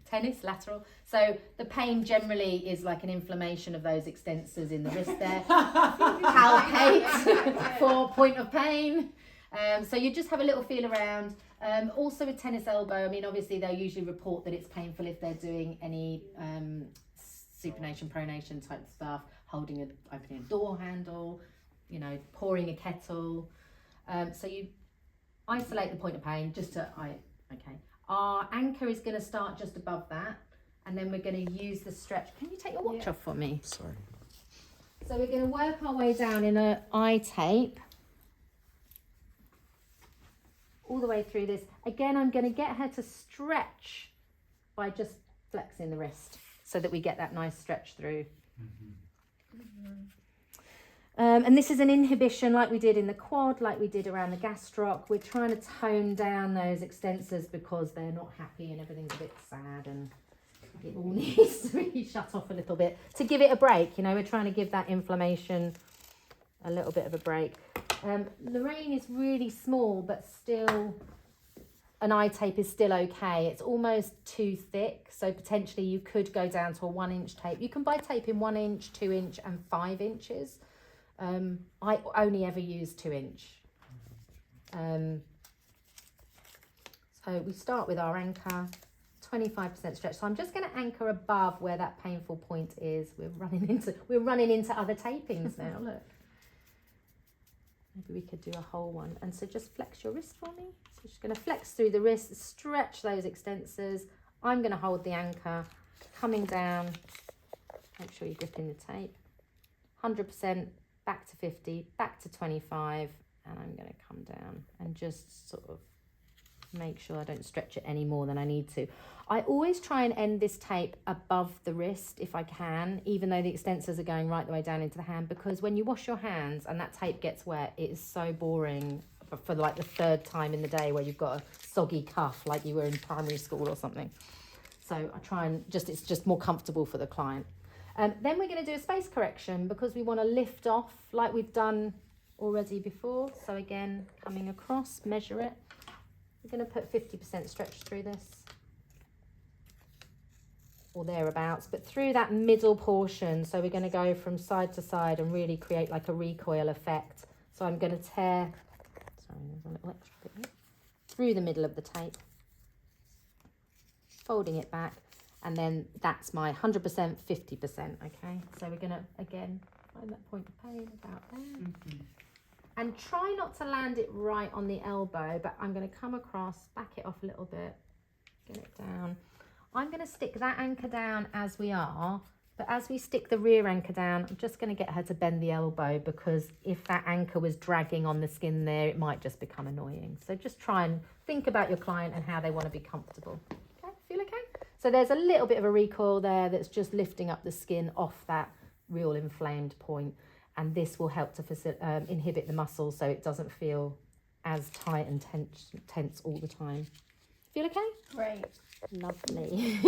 Tennis, lateral. So the pain generally is like an inflammation of those extensors in the wrist there. Palpate for point of pain. So you just have a little feel around. Also with tennis elbow, I mean, obviously they'll usually report that it's painful if they're doing any supination, pronation type stuff, opening a door handle, you know, pouring a kettle. So you isolate the point of pain just to, okay. Our anchor is going to start just above that, and then we're going to use the stretch. Can you take your watch off for me? Sorry. So we're going to work our way down in an eye tape all the way through this. Again, I'm going to get her to stretch by just flexing the wrist so that we get that nice stretch through. And this is an inhibition like we did in the quad, like we did around the gastroc. We're trying to tone down those extensors because they're not happy and everything's a bit sad, and it all needs to be shut off a little bit to give it a break. You know, we're trying to give that inflammation a little bit of a break. Lorraine is really small, but still an eye tape is still okay. It's almost too thick, so potentially you could go down to a 1 inch tape. You can buy tape in 1 inch, 2 inch and 5 inches. I only ever use 2 inch. So we start with our anchor, 25% stretch. So I'm just going to anchor above where that painful point is. We're running into other tapings now. Look, maybe we could do a whole one. And so just flex your wrist for me. So just going to flex through the wrist, stretch those extensors. I'm going to hold the anchor, coming down. Make sure you're gripping the tape. 100%. Back to 50, back to 25, and I'm going to come down and just sort of make sure I don't stretch it any more than I need to. I always try and end this tape above the wrist if I can, even though the extensors are going right the way down into the hand, because when you wash your hands and that tape gets wet, it is so boring for like the 3rd time in the day where you've got a soggy cuff like you were in primary school or something. So I try and it's just more comfortable for the client. Then we're going to do a space correction because we want to lift off like we've done already before. So again, coming across, measure it. We're going to put 50% stretch through this, or thereabouts, but through that middle portion. So we're going to go from side to side and really create like a recoil effect. So I'm going to tear, sorry, there's a little extra bit here, through the middle of the tape, folding it back. And then that's my 100%, 50%, okay? So we're gonna, again, find that point of pain about there. And try not to land it right on the elbow, but I'm gonna come across, back it off a little bit, get it down. I'm gonna stick that anchor down as we are, but as we stick the rear anchor down, I'm just gonna get her to bend the elbow, because if that anchor was dragging on the skin there, it might just become annoying. So just try and think about your client and how they wanna be comfortable. Okay, feel okay? So there's a little bit of a recoil there that's just lifting up the skin off that real inflamed point. And this will help to inhibit the muscle so it doesn't feel as tight and tense all the time. Feel okay? Great. Lovely.